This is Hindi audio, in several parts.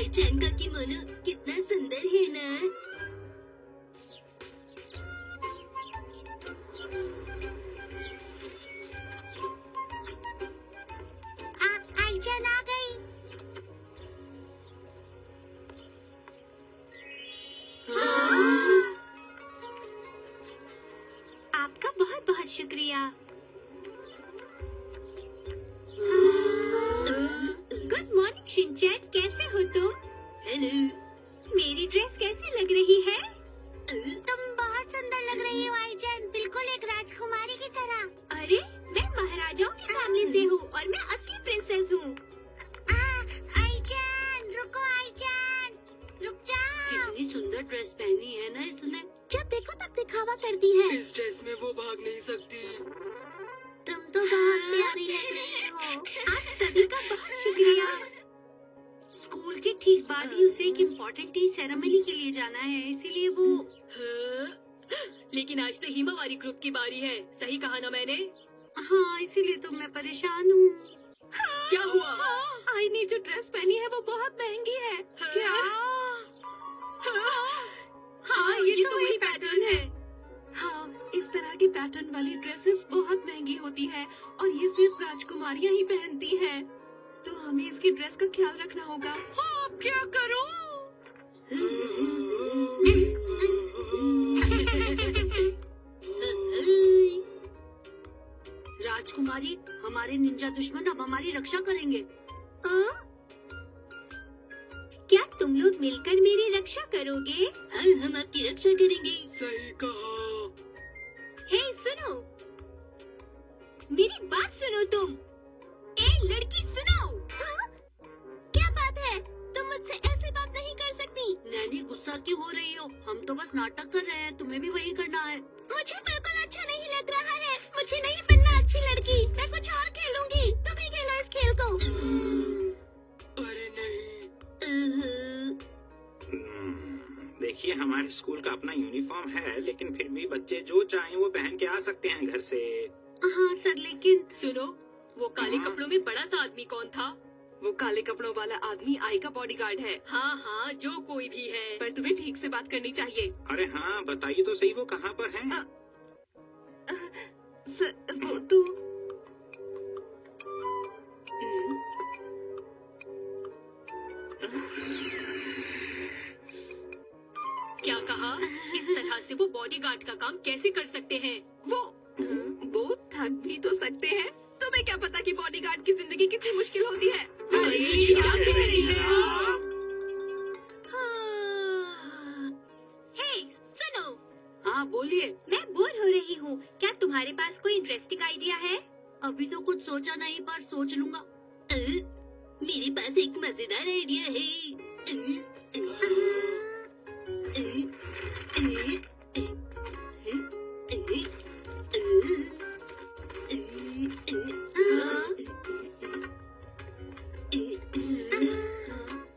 आईचैन का किमोनो कितना सुंदर है ना। आईचैन आ गई। आपका बहुत बहुत शुक्रिया। गुड मॉर्निंग शिनचैन, कैसे हो तुम? हेलो। मेरी ड्रेस कैसी लग रही है? तुम बहुत सुंदर लग रही हो आईचैन, बिल्कुल एक राजकुमारी की तरह। अरे मैं महाराजाओं की फैमिली से हूँ और मैं असली प्रिंसेस हूँ। आईचैन रुको, आईचैन रुक जाओ। कितनी सुंदर ड्रेस पहनी है ना इसने। जब देखो तब दिखावा करती है। इस ड्रेस में वो भाग नहीं सकती। तुम तो बहुत प्यारी लग रही हो। आप सभी का बहुत शुक्रिया। स्कूल के ठीक बाद ही उसे एक इम्पोर्टेंट टी सेरेमनी के लिए जाना है, इसीलिए वो। लेकिन आज तो हिमावारी ग्रुप की बारी है, सही कहा ना मैंने? हाँ, इसीलिए तो मैं परेशान हूँ। क्या हुआ? आई ने जो ड्रेस पहनी है वो बहुत महंगी है। क्या? हाँ, ये तो वही पैटर्न है। हाँ, इस तरह की पैटर्न वाली ड्रेसेस बहुत महंगी होती है और ये सिर्फ राजकुमारियाँ ही पहनती हैं। तो हमें इसकी ड्रेस का ख्याल रखना होगा। हाँ, अब क्या करूँ? राजकुमारी, हमारे निंजा दुश्मन अब हमारी रक्षा करेंगे। क्या तुम लोग मिलकर मेरी रक्षा करोगे? हाँ, हम आपकी रक्षा करेंगे। सही कहा। हे सुनो, मेरी बात सुनो तुम। ए लड़की सुनो। हाँ? क्या बात है? तुम मुझसे ऐसी बात नहीं कर सकती। नैनी, गुस्सा क्यों हो रही हो? हम तो बस नाटक कर रहे हैं, तुम्हें भी वही करना है। मुझे बिल्कुल अच्छा नहीं लग रहा है। मुझे नहीं बनना अच्छी लड़की। मैं कुछ और खेलूंगी। तुम ही खेलो इस खेल को। अरे नहीं। देखिए, हमारे स्कूल का अपना यूनिफॉर्म है, लेकिन फिर भी बच्चे जो चाहें वो पहन के आ सकते हैं घर से। हाँ सर, लेकिन सुनो, वो काले कपड़ों में बड़ा सा आदमी कौन था? वो काले कपड़ों वाला आदमी आई का बॉडीगार्ड है। हाँ हाँ, जो कोई भी है। पर तुम्हें ठीक से बात करनी चाहिए। अरे हाँ, बताइए तो सही, वो कहाँ पर है? सर, वो तो क्या कहा? इस तरह से वो बॉडीगार्ड का काम कैसे कर सकते हैं? वो थक भी तो सकते हैं। तुम्हें क्या पता कि बॉडीगार्ड की जिंदगी कितनी मुश्किल होती है। अरे क्या कह रही है? हे सुनो, हाँ बोलिए। मैं बोर हो रही हूँ। क्या तुम्हारे पास कोई इंटरेस्टिंग आइडिया है? अभी तो कुछ सोचा नहीं, पर सोच लूंगा। मेरे पास एक मजेदार आइडिया है।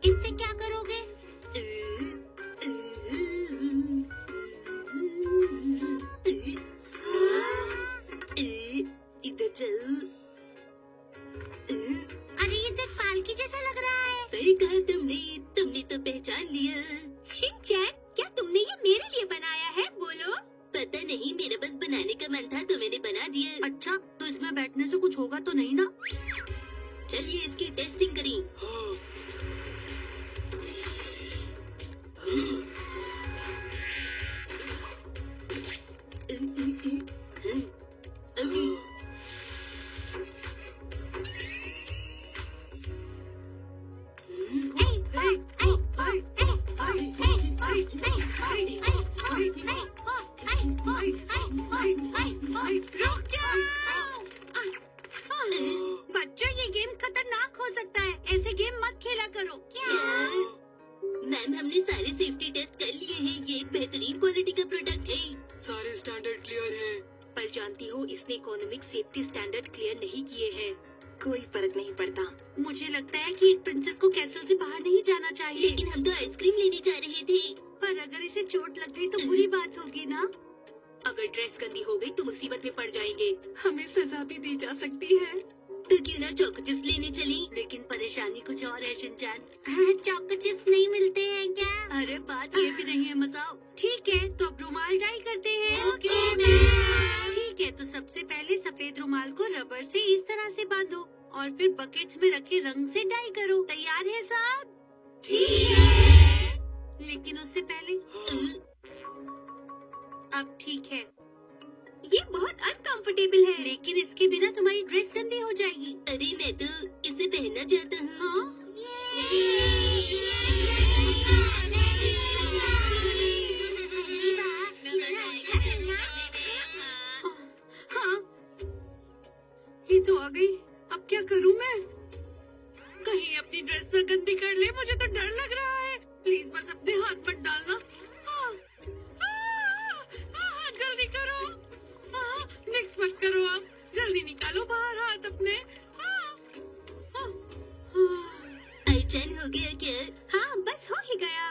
इससे क्या करोगे? इधर चल। अरे ये तो पालकी जैसा लग रहा है। सही कहा तुमने तो पहचान लिया। शिनचैन, क्या तुमने ये मेरे लिए बनाया है? बोलो। पता नहीं, मेरा बस बनाने का मन था तो मैंने बना दिया। अच्छा, तो इसमें बैठने से कुछ होगा तो नहीं ना? चलिए इसकी टेस्टिंग करें। हाँ। बच्चों, ये गेम खतरनाक हो सकता है। ऐसे गेम मत खेला करो। क्या? मैम, हमने सारे सेफ्टी टेस्ट कर लिए हैं। ये एक बेहतरीन क्वालिटी का प्रोडक्ट है। सारे स्टैंडर्ड क्लियर है। पर जानती हो, इसने इकोनॉमिक सेफ्टी स्टैंडर्ड क्लियर नहीं किए हैं। कोई फर्क नहीं पड़ता। मुझे लगता है कि एक प्रिंसेस को कैसल से बाहर नहीं जाना चाहिए। लेकिन हम तो आइसक्रीम लेने जा रहे थे। पर अगर इसे चोट लग गई तो बुरी बात होगी ना? अगर ड्रेस गंदी हो गई तो मुसीबत में पड़ जाएंगे। हमें सजा भी दी जा सकती है। तो क्यों ना चॉको चिप्स लेने चलें? लेकिन परेशानी कुछ और है शिनचैन। चॉको चिप्स नहीं मिलते हैं क्या? अरे बात ये भी नहीं है मजाओ। ठीक है तो अब रुमाल डाई करते हैं। Okay, ma'am. ठीक है तो सबसे पहले सफेद रुमाल को रबर से इस तरह से बांधो और फिर बकेट्स में रखे रंग से डाई करो। तैयार है सब? ठीक है। लेकिन उससे पहले अब ठीक है। ये बहुत अनकंफर्टेबल है। लेकिन इसके बिना तुम्हारी ड्रेस गंदी हो जाएगी। अरे मैं तो इसे पहनना चाहता हूँ। हाँ? हाँ ये तो आ गई। अब क्या करूँ मैं? कहीं अपनी ड्रेस न गंदी कर ले, मुझे तो डर लग रहा है। प्लीज बस अपने हाथ मत डालना। जल्दी करो। मिक्स मत करो आप। जल्दी निकालो बाहर हाथ अपने। आईचैन हो गया क्या? हाँ बस हो ही गया।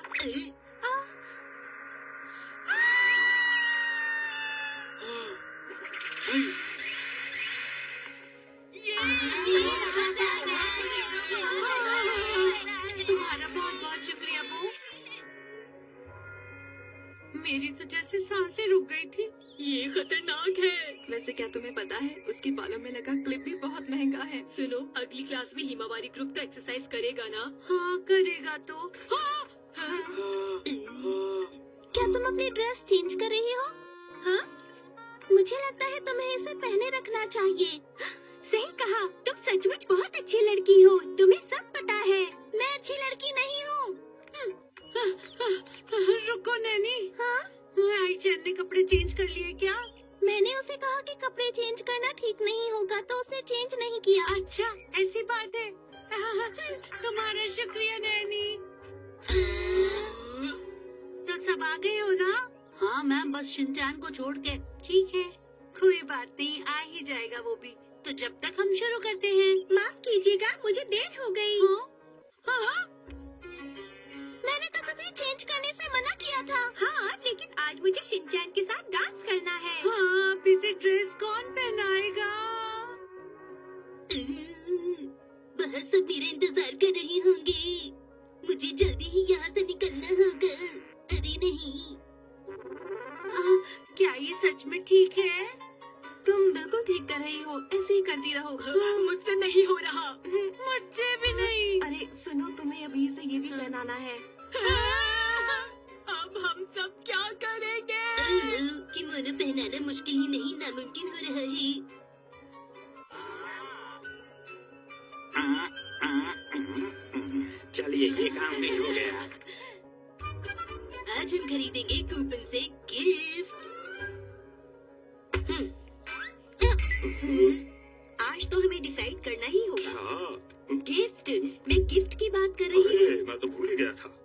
तुम्हारा बहुत बहुत शुक्रिया बो। मेरी तो जैसे सांसें रुक गई थी। ये खतरनाक है। वैसे क्या तुम्हें पता है उसकी बालों में लगा क्लिप भी बहुत महंगा है। सुनो अगली क्लास में हिमावारी ग्रुप तो एक्सरसाइज करेगा ना? हाँ करेगा तो। क्या तुम अपनी ड्रेस चेंज कर रही हो? हाँ? मुझे लगता है तुम्हें इसे पहने रखना चाहिए। सही कहा, तुम सचमुच बहुत अच्छी लड़की हो। तुम्हें सब पता है। मैं अच्छी लड़की नहीं हूँ। रुको नैनी। हाँ? आईचैन ने कपड़े चेंज कर लिए क्या? मैंने उसे कहा कि कपड़े चेंज करना ठीक नहीं होगा तो उसने चेंज नहीं किया। अच्छा ऐसी बात है। तुम्हारा शुक्रिया नैनी। तो सब आ गए हो ना? हाँ मैम, बस शिनचैन को छोड़ के। ठीक है कोई बात नहीं, आ ही जाएगा वो भी। तो जब तक हम शुरू करते हैं। माफ कीजिएगा मुझे देर हो गई। हाँ? मैंने तो तुम्हें चेंज करने से मना किया था। हाँ लेकिन आज मुझे शिनचैन के साथ डांस करना है। हाँ अब इसे ड्रेस कौन पहनाएगा? बाहर सब मेरा इंतजार कर रहे होंगे। मुझे जल्दी ही यहाँ से निकलना होगा। अरे नहीं। क्या ये सच में ठीक है? तुम बिल्कुल ठीक कर रही हो, ऐसे ही करती रहो। मुझसे नहीं हो रहा। मुझसे भी नहीं। अरे सुनो, तुम्हें अभी से ये भी पहनाना है। अब हम सब क्या करेंगे? किमोनो पहनाना मुश्किल ही नहीं नामुमकिन हो रहा है। चलिए ये काम भी हो गया। आज हम खरीदेंगे कूपन से गिफ्ट। आज तो हमें डिसाइड करना ही होगा। हाँ, गिफ्ट? मैं गिफ्ट की बात कर रही हूँ। अरे मैं तो भूल ही गया था।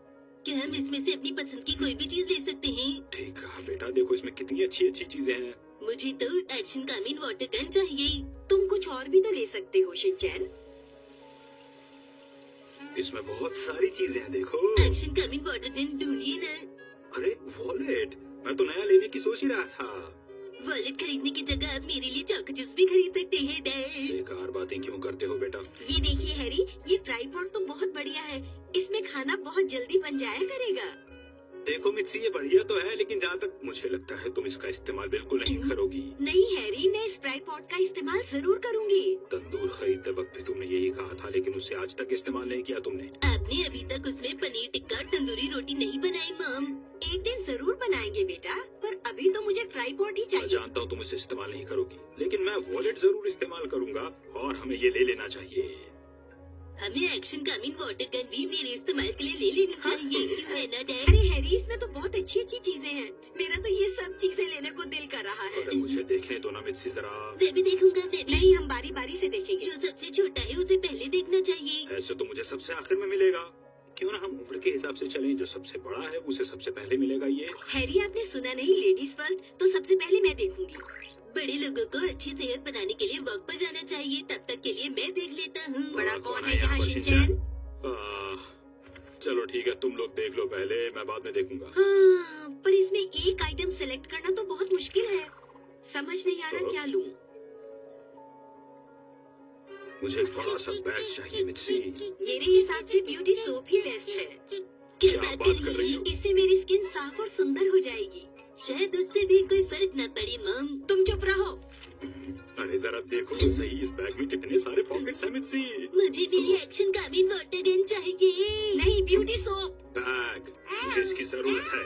क्या हम इसमें से अपनी पसंद की कोई भी चीज ले सकते हैं? ठीक है बेटा, देखो इसमें कितनी अच्छी अच्छी चीजें हैं। मुझे तो एक्शन कामिन वाटर गन चाहिए। तुम कुछ और भी तो ले सकते हो शिनचैन। इसमें बहुत सारी चीजें हैं, देखो। एक्शन कामिन वाटर गन ढूंढिए ना। अरे वॉलेट, मैं तो नया लेने की सोच ही रहा था। वॉलेट खरीदने की जगह आप मेरे लिए चॉको चिप्स भी खरीद सकते हैं डैड। बेकार बातें क्यों करते हो बेटा? ये देखिए हैरी, ये फ्राई पॉट तो बहुत बढ़िया है। इसमें खाना बहुत जल्दी बन जाया करेगा। देखो मिक्सी, ये बढ़िया तो है, लेकिन जहाँ तक मुझे लगता है तुम इसका इस्तेमाल बिल्कुल नहीं करोगी। नहीं हैरी, मैं इस फ्राई पॉट का इस्तेमाल जरूर करूंगी। तंदूर खरीदते वक्त भी तुमने यही कहा था, लेकिन उसे आज तक इस्तेमाल नहीं किया तुमने। आपने अभी तक उसमें पनीर टिक्का और तंदूरी रोटी नहीं बनाई मॉम। एक दिन जरूर बनाएंगे बेटा, पर अभी तो मुझे फ्राई पॉट ही मैं चाहिए। जानता हूँ तुम इसे इस्तेमाल नहीं करोगी, लेकिन मैं वॉलेट जरूर इस्तेमाल करूंगा और हमें ये ले लेना चाहिए। हमें एक्शन कामिन वाटर गन भी मेरे इस्तेमाल के लिए ले लेनी चाहिए, क्यों है ना डैड? अरे हैरी, इसमें तो बहुत अच्छी अच्छी चीजें हैं। मेरा तो ये सब चीजें लेने को दिल कर रहा है। अरे मुझे देखने दो ना मिक्सी जरा। मैं भी देखूंगा। मैं भी। नहीं, हम बारी बारी से देखेंगे। जो सबसे छोटा है उसे पहले देखना चाहिए। ऐसे तो मुझे सबसे आखिर में मिलेगा। क्यों ना हम उम्र के हिसाब से चलें, जो सबसे बड़ा है उसे सबसे पहले मिलेगा ये। हैरी, आपने सुना नहीं, लेडीज फर्स्ट, तो सबसे पहले मैं देखूंगी। बड़े लोगों को अच्छी सेहत बनाने के लिए वॉक पर जाना चाहिए। तब तक के लिए मैं देख लेता हूँ। बड़ा कौन है यहाँ शिनचैन? चलो ठीक है, तुम लोग देख लो पहले, मैं बाद में देखूंगा। हाँ, पर इसमें एक आइटम सेलेक्ट करना तो बहुत मुश्किल है। समझ नहीं आ रहा क्या लूं। मुझे बड़ा सा बैग चाहिए मित्सी। मेरे हिसाब से ब्यूटी सोप ही बेस्ट है। क्या क्या बात कर रही हो? इससे मेरी स्किन साफ और सुंदर हो जाएगी। शायद उससे भी कोई फर्क न पड़े मॉम। तुम चुप रहो। अरे जरा देखो तो सही, इस बैग में कितने सारे पॉकेट्स हैं मित्सी। मुझे मेरी एक्शन कामिन वाटर गन चाहिए। नहीं, ब्यूटी सोप। बैग, मुझे इसकी जरूरत है।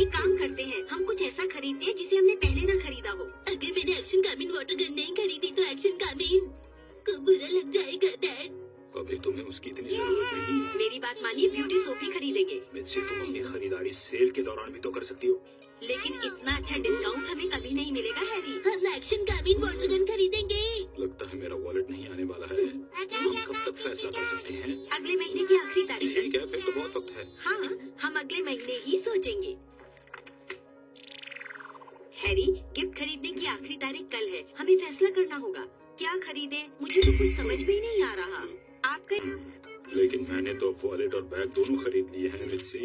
एक काम करते हैं, हम कुछ ऐसा खरीदते हैं जिसे हमने पहले ना खरीदा हो। अगर मैंने एक्शन कामिन वाटर गन नहीं खरीदी तो एक्शन कामिन को बुरा लग जाएगा डैड। अभी तुम्हें उसकी इतनी जरूरत नहीं। मेरी बात मानिए, ब्यूटी सोप ही खरीदेंगे। मित्सी, तुम अपनी खरीदारी सेल के दौरान भी तो कर सकती हो। लेकिन इतना अच्छा डिस्काउंट हमें कभी नहीं मिलेगा हैरी। हम एक्शन कामिन वाटर गन खरीदेंगे। लगता है मेरा वॉलेट नहीं आने वाला है। हम कब तक फैसला कर सकते हैं? अगले महीने की आखिरी तारीख ठीक है, फिर तो बहुत वक्त है। हाँ, हम अगले महीने ही सोचेंगे। हैरी, गिफ्ट खरीदने की आखिरी तारीख कल है। हमें फैसला करना होगा क्या खरीदें। मुझे तो कुछ समझ में ही नहीं आ रहा। आपका लेकिन मैंने तो वॉलेट और बैग दोनों खरीद लिए हैं मित्सी।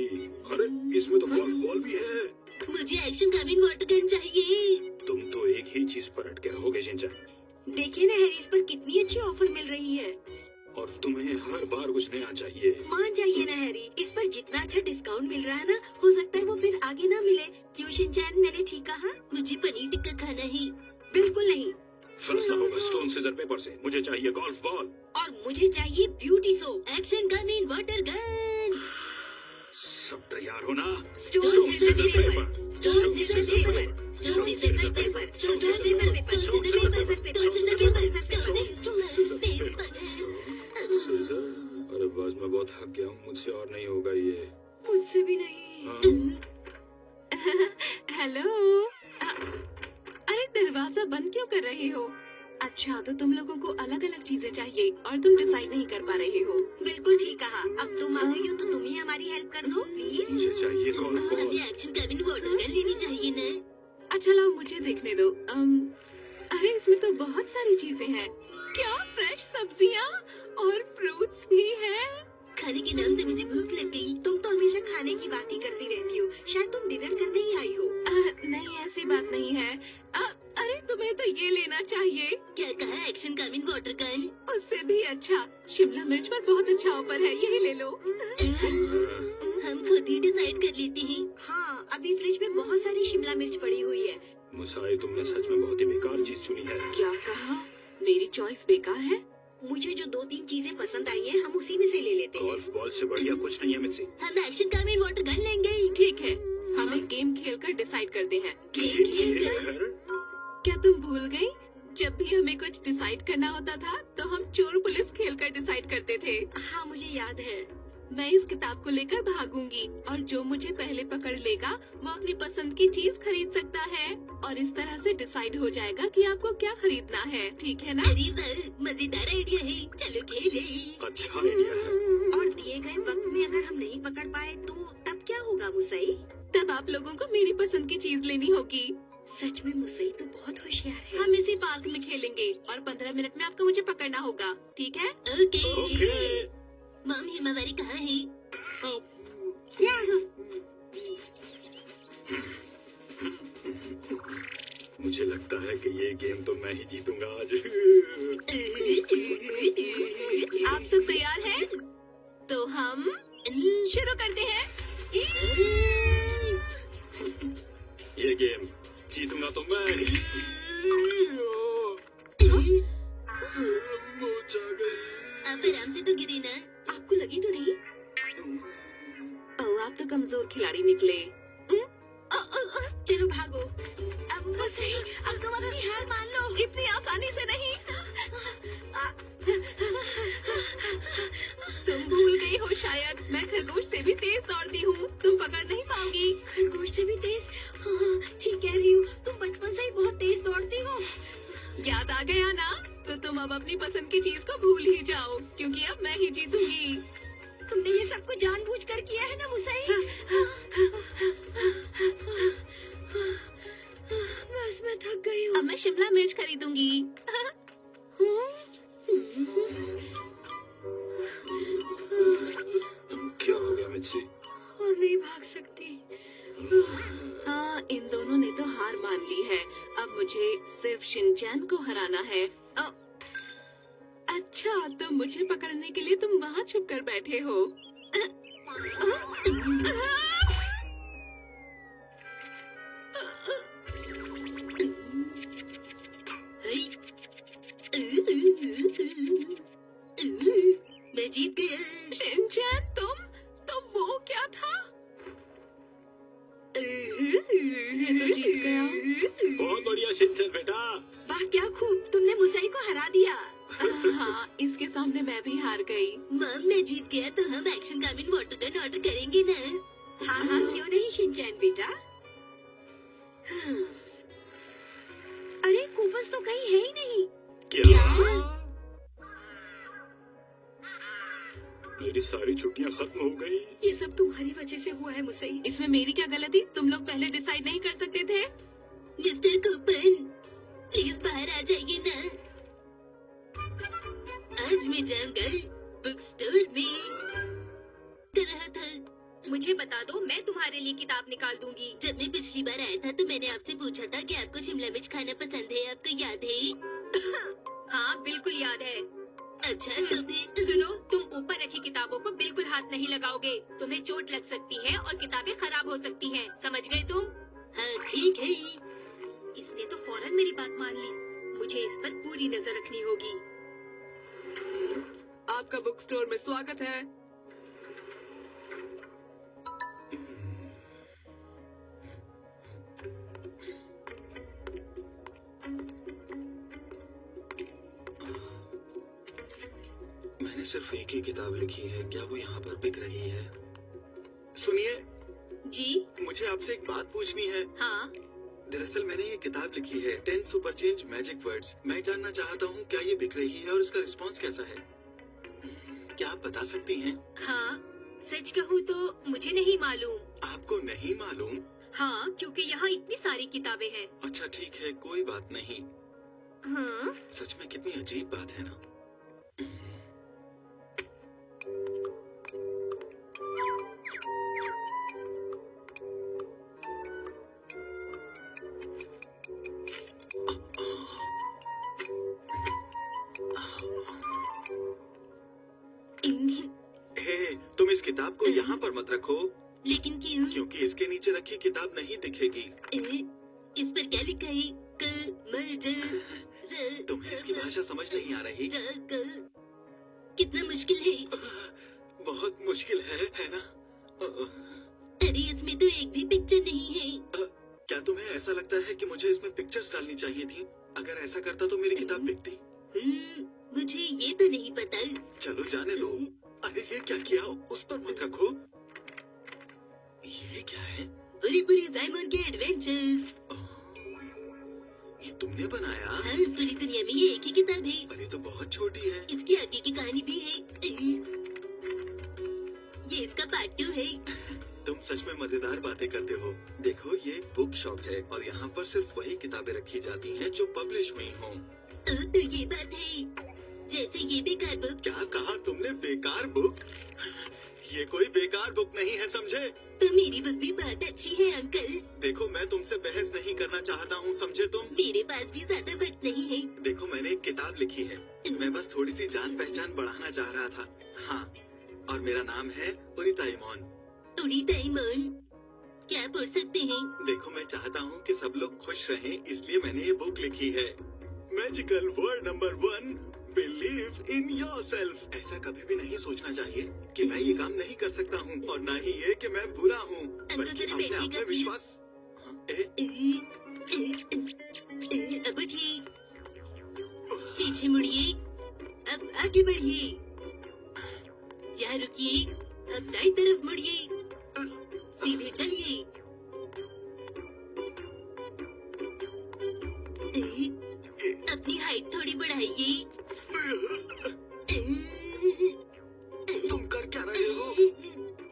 अरे इसमें तो गोल्फ बॉल भी है। मुझे एक्शन कामिन वाटर गन चाहिए। तुम तो एक ही चीज पर अटके रहोगे शिनचैन। देखिए ना हैरी, इस पर कितनी अच्छी ऑफर मिल रही है। और तुम्हें हर बार कुछ नया चाहिए। मान जाइए ना हैरी, इस पर जितना अच्छा डिस्काउंट मिल रहा है ना, हो सकता है वो फिर आगे ना मिले। क्यों शिनचैन, मैंने ठीक कहा? मुझे पनीर टिक्का खाना है। बिल्कुल नहीं। फैसला होगा स्टोन सीजर पेपर से। मुझे चाहिए गोल्फ बॉल और मुझे चाहिए ब्यूटी सोप। एक्शन कामिन वाटर गन। सब तैयार हो ना? Stone scissor paper. Stone scissor paper. Stone scissor paper. Stone scissor paper. Stone scissor paper. अरे बस, मैं बहुत थक गया हूँ, मुझसे और नहीं होगा ये। मुझसे भी नहीं। हाँ। हेलो। अरे दरवाजा बंद क्यों कर रहे हो? अच्छा, तो तुम लोगों को अलग अलग चीजें चाहिए और तुम डिसाइड नहीं कर पा रहे हो। बिल्कुल ठीक कहा। अब तुम आ गई हो तो तुम ही हमारी हेल्प कर दो प्लीज। मुझे चाहिए गोल्फ बॉल। हमें एक्शन कामिन वाटर गन लेनी चाहिए ना। अच्छा लाओ, मुझे देखने दो। अरे इसमें तो बहुत सारी चीजें हैं। क्या फ्रेश सब्जियाँ और फ्रूट्स भी हैं। खाने के नाम से मुझे भूख लग गई। तुम तो हमेशा खाने की बात ही करती रहती हो। शायद तुम डिनर करने ही आई हो। नहीं, ऐसी बात नहीं है। अरे तुम्हें तो ये लेना चाहिए। क्या कहा? एक्शन कामिन वाटर गन। उससे भी अच्छा, शिमला मिर्च पर बहुत अच्छा ऑफर है, यही ले लो। हम खुद ही डिसाइड कर लेते हैं। हाँ, अभी फ्रिज में बहुत सारी शिमला मिर्च पड़ी हुई है। मुसाई, तुमने सच में बहुत ही बेकार चीज चुनी है। क्या कहा? मेरी चॉइस बेकार है? मुझे जो 2-3 चीजें पसंद आई हैं, हम उसी में से ले लेते हैं। गोल्फ बॉल से बढ़िया कुछ नहीं है मित्सी। हम एक्शन कामिन वाटर गन लेंगे। ठीक है, हम एक गेम खेलकर डिसाइड करते हैं। गेम? क्या तुम भूल गई? जब भी हमें कुछ डिसाइड करना होता था तो हम चोर पुलिस खेलकर डिसाइड करते थे। हाँ, मुझे याद है। मैं इस किताब को लेकर भागूंगी और जो मुझे पहले पकड़ लेगा वो अपनी पसंद की चीज खरीद सकता है और इस तरह से डिसाइड हो जाएगा कि आपको क्या खरीदना है। ठीक है ना? अरे वाह, मजेदार आइडिया है। चलो खेले। अच्छा आइडिया है। और दिए गए वक्त में अगर हम नहीं पकड़ पाए तो तब क्या होगा मुसई? तब आप लोगों को मेरी पसंद की चीज लेनी होगी। सच में मुसई तो बहुत होशियार है। हम इसी पार्क में खेलेंगे और 15 मिनट में आपको मुझे पकड़ना होगा। ठीक है? ओके। मॉम, हिमावारी कहाँ है? मुझे लगता है कि ये गेम तो मैं ही जीतूंगा आज। आप सब तैयार हैं? तो हम शुरू करते हैं। ये गेम जीतूंगा तो मैं ही। मौज आ गई। आप आराम से तो गिरे ना। आपको लगी तो नहीं? ओह, आप तो कमजोर खिलाड़ी निकले। चलो भागो। अब मुसई, अब तुम अपनी हार मान लो। इतनी आसानी से नहीं। तुम भूल गई हो शायद, मैं खरगोश से भी तेज दौड़ती हूँ। तुम पकड़ नहीं पाओगी। खरगोश से भी तेज? हाँ, ठीक कह रही हो। तुम बचपन से ही बहुत तेज दौड़ती हो। याद आ गया ना? तो तुम अब अपनी पसंद की चीज को भूल ही जाओ क्योंकि अब मैं ही जीतूंगी। तुमने ये सब कुछ जानबूझकर किया है ना मुसई? बस मैं थक गई हूँ। अब मैं शिमला मिर्च खरीदूंगी। क्या हो गया मित्सी? और नहीं भाग सकती। हाँ, इन दोनों ने तो हार मान ली है। अब मुझे सिर्फ शिनचैन को हराना है। तो मुझे पकड़ने के लिए तुम वहाँ छुप कर बैठे हो। मैं जीत गया। शिनचैन, तुम वो क्या था? ये तो जीत गया। बहुत बढ़िया शिनचैन बेटा। वाह क्या खूब, तुमने मुसई को हरा दिया। हाँ, इसके सामने मैं भी हार गई। मम मैं जीत गया तो हम एक्शन कामिन वाटर गन ऑर्डर करेंगे ना। हाँ हाँ क्यों नहीं शिनचैन बेटा। अरे कूपस तो कहीं है ही नहीं। क्या? मेरी सारी छुट्टियां खत्म हो गई। ये सब तुम्हारी वजह से हुआ है मुसई। इसमें मेरी क्या गलती? तुम लोग पहले डिसाइड नहीं कर सकते थे? मिस्टर कूपन प्लीज बाहर आ जाइए ना। आज मैं जाऊंगा बुक स्टोर में। कर रहा था। मुझे बता दो, मैं तुम्हारे लिए किताब निकाल दूंगी। जब मैं पिछली बार आया था तो मैंने आपसे पूछा था कि आपको शिमला मिर्च खाना पसंद है, आपको याद है? हाँ बिल्कुल याद है। अच्छा तो फिर सुनो, तुम ऊपर रखी किताबों को बिल्कुल हाथ नहीं लगाओगे। तुम्हें चोट लग सकती है और किताबें खराब हो सकती हैं। समझ गए तुम? हाँ ठीक है। इसने तो फौरन मेरी बात मान ली। मुझे इस पर पूरी नजर रखनी होगी। आपका बुक स्टोर में स्वागत है। मैंने सिर्फ एक ही किताब लिखी है, क्या वो यहाँ पर बिक रही है? सुनिए, जी मुझे आपसे एक बात पूछनी है। हाँ। दरअसल मैंने ये किताब लिखी है 10 सुपर चेंज मैजिक वर्ड्स। मैं जानना चाहता हूँ क्या ये बिक रही है और इसका रिस्पॉन्स कैसा है? क्या आप बता सकती हैं? हाँ, सच कहूँ तो मुझे नहीं मालूम। आपको नहीं मालूम? हाँ, क्योंकि यहाँ इतनी सारी किताबें हैं। अच्छा ठीक है, कोई बात नहीं। हाँ, सच में कितनी अजीब बात है ना। तुम इस किताब को यहाँ पर मत रखो। लेकिन क्यों? क्योंकि इसके नीचे रखी किताब नहीं दिखेगी। इस पर क्या लिखा है? क म ज तुम्हें इसकी भाषा समझ नहीं आ रही? कितना मुश्किल है। बहुत मुश्किल है ना? अरे इसमें तो एक भी पिक्चर नहीं है। क्या तुम्हें ऐसा लगता है कि मुझे इसमें पिक्चर्स डालनी चाहिए थी? अगर ऐसा करता तो मेरी किताब बिकती। मुझे ये तो नहीं पता। चलो जाने दो। अरे ये क्या किया? उस पर मत रखो। ये क्या है? बुरी बुरी साइमन के एडवेंचर्स। ये तुमने बनाया? हाँ, पूरी दुनिया में ये एक ही किताब है। अरे तो बहुत छोटी है। इसकी आगे की कहानी भी है। ये इसका पार्ट 2 है। तुम सच में मजेदार बातें करते हो। देखो ये एक बुक शॉप है और यहाँ पर सिर्फ वही किताबें रखी जाती हैं जो पब्लिश हुई हों। तो ये बात है। जैसे ये बेकार बुक। क्या कहा तुमने? बेकार बुक? ये कोई बेकार बुक नहीं है, समझे? तो मेरी बुक भी बहुत अच्छी है अंकल। देखो मैं तुमसे बहस नहीं करना चाहता हूँ, समझे तुम? मेरे पास भी ज्यादा वक्त नहीं है। देखो मैंने एक किताब लिखी है, मैं बस थोड़ी सी जान पहचान बढ़ाना चाह रहा था। हाँ, और मेरा नाम है उरिताइमोन। उरिताइमोन क्या पढ़ सकते हैं? देखो मैं चाहता हूँ कि सब लोग खुश रहें, इसलिए मैंने ये बुक लिखी है। Magical word number 1, believe in yourself. ऐसा कभी भी नहीं सोचना चाहिए कि मैं ये काम नहीं कर सकता हूँ और न ही ये कि मैं बुरा हूँ, बल्कि अपने आप में विश्वास। अब उठिए, पीछे मुड़िए, अब आगे बढ़िए, यहाँ रुकिए, अब दाईं तरफ मुड़िए, सीधे चलिए। अपनी हाइट थोड़ी बढ़ाइए। तुम कर क्या रहे हो?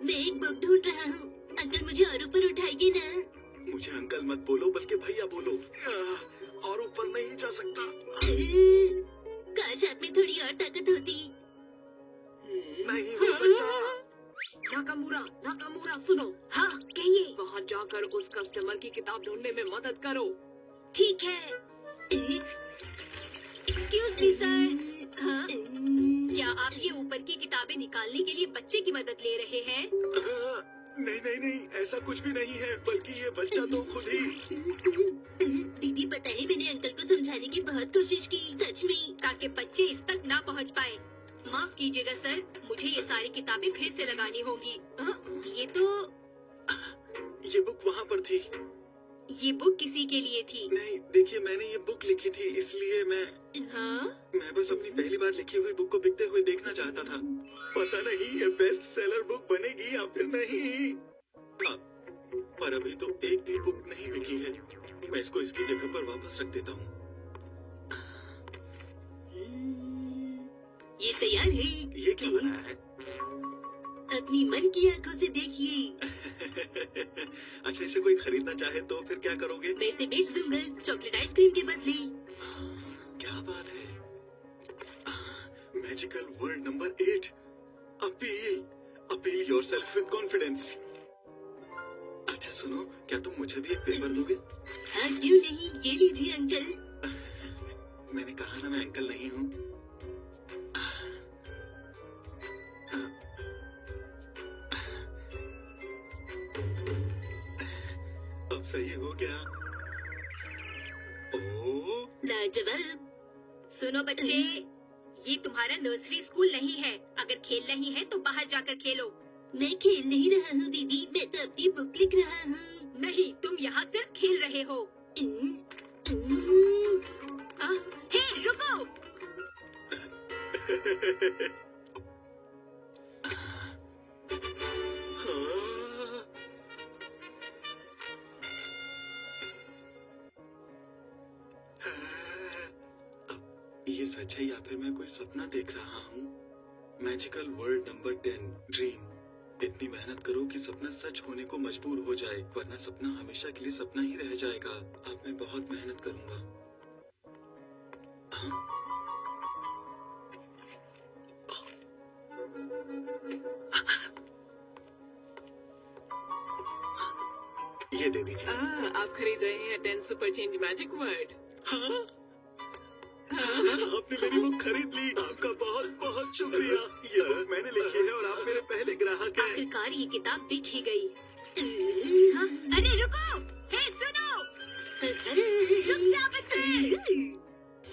मैं एक बुक ढूंढ रहा हूँ। अंकल मुझे और ऊपर उठाइए ना। मुझे अंकल मत बोलो, बल्कि भैया बोलो। और ऊपर नहीं जा सकता। काश आप में थोड़ी और ताकत होती। नहीं हो सकता। नाकामुरा सुनो। हाँ कहिए। बाहर जाकर उस कस्टमर की किताब ढूंढने में मदद करो। ठीक है। Excuse me sir. हाँ क्या आप ये ऊपर की किताबें निकालने के लिए बच्चे की मदद ले रहे हैं? नहीं, ऐसा कुछ भी नहीं है, बल्कि ये बच्चा तो खुद ही। दीदी पता है मैंने अंकल को समझाने की बहुत कोशिश की, सच में, ताकि बच्चे इस तक ना पहुंच पाए। माफ कीजिएगा सर, मुझे ये सारी किताबें फिर से लगानी होगी। ये तो ये बुक वहाँ पर थी। ये बुक किसी के लिए थी? नहीं, देखिए मैंने ये बुक लिखी थी, इसलिए मैं बस अपनी पहली बार लिखी हुई बुक को बिकते हुए देखना चाहता था। पता नहीं ये बेस्ट सेलर बुक बनेगी या फिर नहीं। पर अभी तो एक भी बुक नहीं बिकी है। मैं इसको इसकी जगह पर वापस रख देता हूँ। ये तैयार है। ये क्या बनाया है? अपनी मन की आंखों से देखिए। अच्छा, इसे कोई खरीदना चाहे तो फिर क्या करोगे? मैं इसे बेच दूंगा चॉकलेट आइसक्रीम के बदले। क्या बात है। Magical word number 8, appeal yourself with confidence. अच्छा सुनो, क्या तुम मुझे भी एक पेपर दोगे? हाँ क्यों नहीं, ये लीजिए अंकल। मैंने कहा ना मैं अंकल नहीं हूँ। अब सही हो गया। ओह, लाजवाब। सुनो बच्चे, ये तुम्हारा नर्सरी स्कूल नहीं है। अगर खेल रही है तो बाहर जाकर खेलो। मैं खेल नहीं रहा हूँ दीदी, मैं तो अपनी बुक लिख रहा हूँ। नहीं, तुम यहाँ सिर्फ खेल रहे हो। हे, रुको। ये सच है या फिर मैं कोई सपना देख रहा हूँ? Magical word number 10, dream. इतनी मेहनत करो कि सपना सच होने को मजबूर हो जाए, वरना सपना हमेशा के लिए सपना ही रह जाएगा। अब मैं बहुत मेहनत करूंगा। ये दे दीजिए। आप खरीद रहे हैं 10 सुपर चेंज मैजिक वर्ड? हाँ? आपने मेरी बुक खरीद ली। आपका बहुत बहुत शुक्रिया। ये बुक मैंने लिखी है और आप मेरे पहले ग्राहक हैं। आखिरकार ये किताब बिक ही गई। अरे रुको, हे सुनो, रुक जा बच्चे।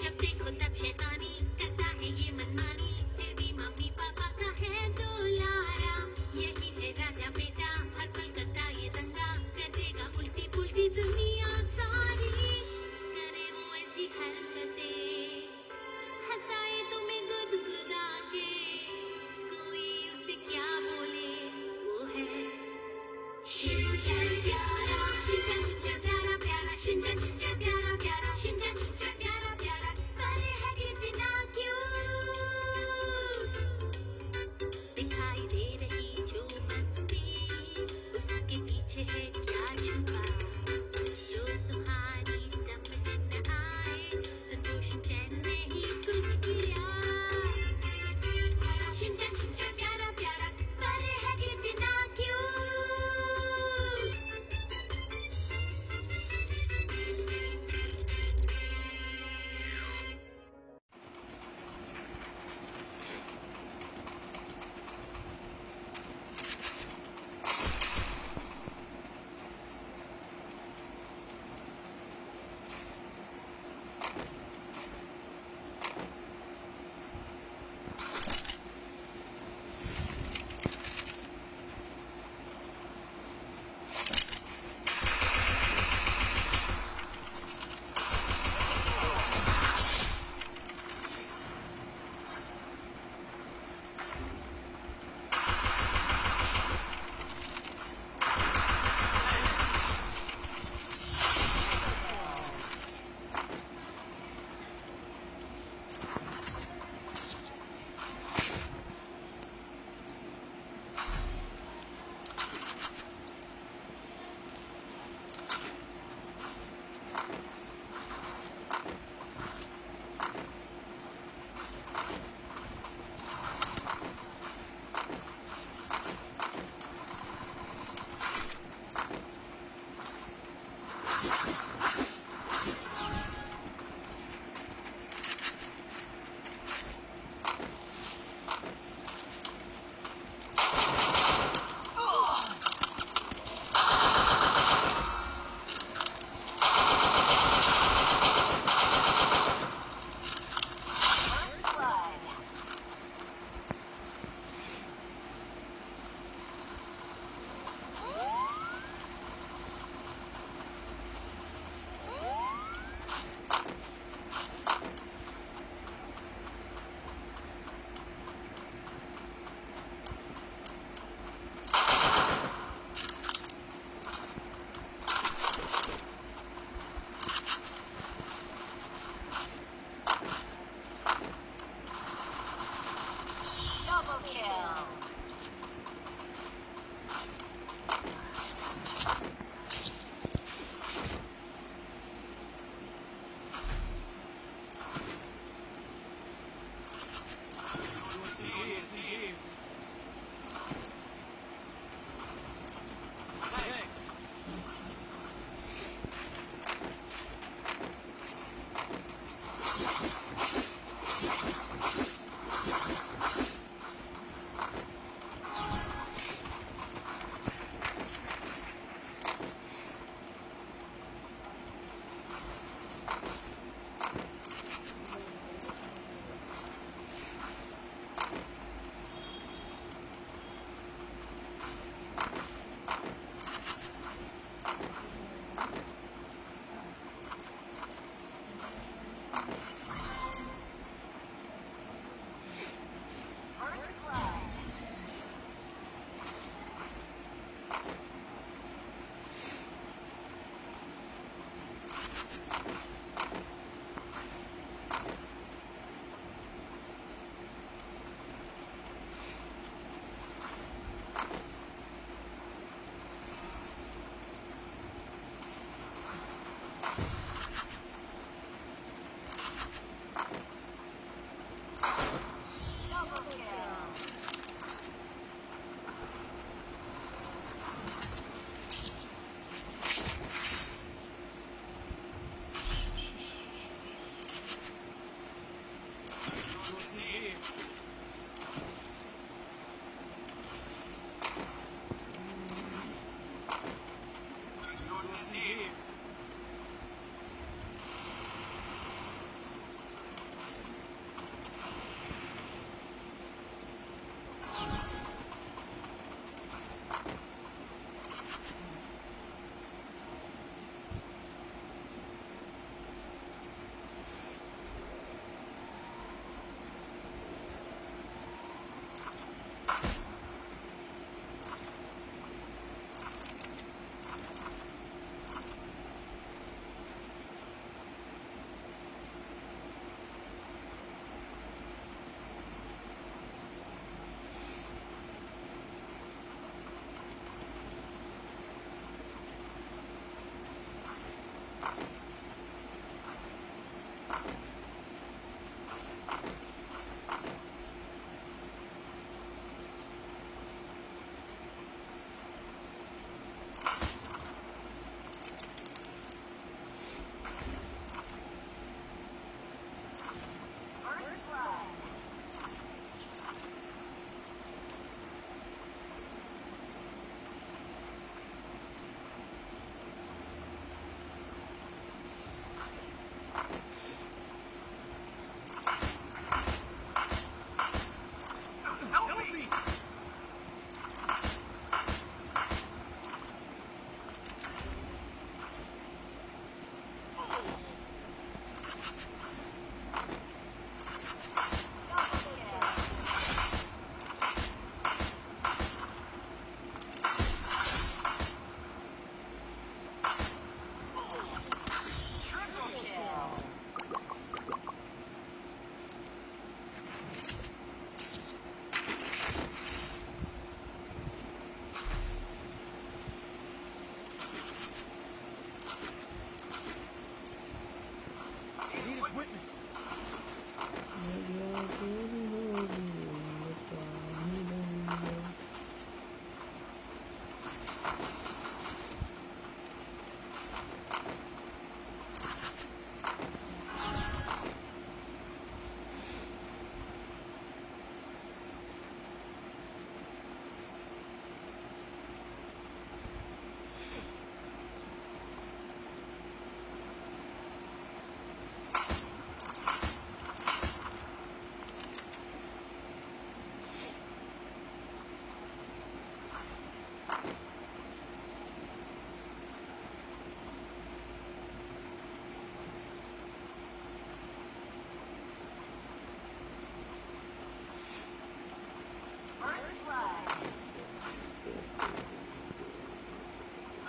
जब देखो तब शैतानी करता है ये मनमानी, फिर भी मम्मी पापा का है दुलारा। यही है राजा बेटा, हर पल करता ये दंगा, कर देगा उल्टी पुल्टी दुनिया सारी। करे वो ऐसी हरकतें, हंसाए तुम्हें गुदगुदा के, कोई उसे क्या बोले, वो है शिनचैन प्यारा, शिनचैन प्यारा प्यारा, शिनचैन प्यारा प्यारा, शिनचैन प्यारा प्यारा, करे है कितना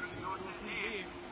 Resources here.